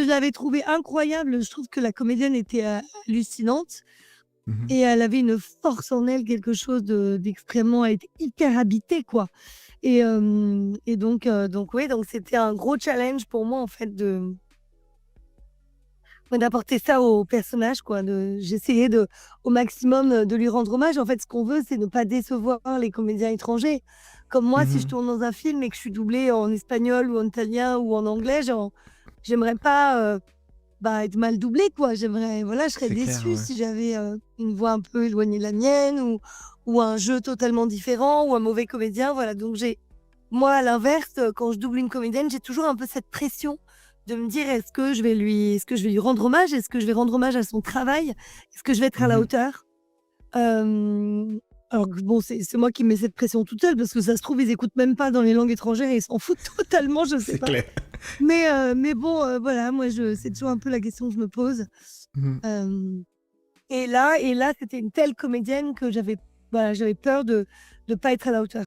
je l'avais trouvée incroyable. Je trouve que la comédienne était, hallucinante Mmh mh. et elle avait une force en elle, quelque chose d'extrêmement elle était hyper habitée, quoi et donc ouais, donc c'était un gros challenge pour moi, en fait, d'apporter ça au personnage, quoi, j'essayais au maximum, de lui rendre hommage. En fait, ce qu'on veut, c'est ne pas décevoir les comédiens étrangers. Comme moi, Mmh si je mh. tourne dans un film et que je suis doublée en espagnol ou en italien ou en anglais, genre, j'aimerais pas, être mal doublée, quoi. J'aimerais voilà, je serais C'est clair, déçue ouais. si j'avais, une voix un peu éloignée de la mienne ou un jeu totalement différent ou un mauvais comédien, voilà. Donc moi, à l'inverse, quand je double une comédienne, j'ai toujours un peu cette pression de me dire: Est-ce que je vais lui rendre hommage? Est-ce que je vais rendre hommage à son travail? Est-ce que je vais être à Mmh la mh. hauteur?» hem, alors que bon, c'est moi qui me mets cette pression toute seule parce que ça se trouve, ils écoutent même pas dans les langues étrangères et ils s'en foutent totalement, je sais C'est pas. clair. Mais bon, voilà, moi je c'est toujours un peu la question que je me pose. Mmh mh. Hem et là, c'était une telle comédienne que j'avais peur de pas être à la hauteur.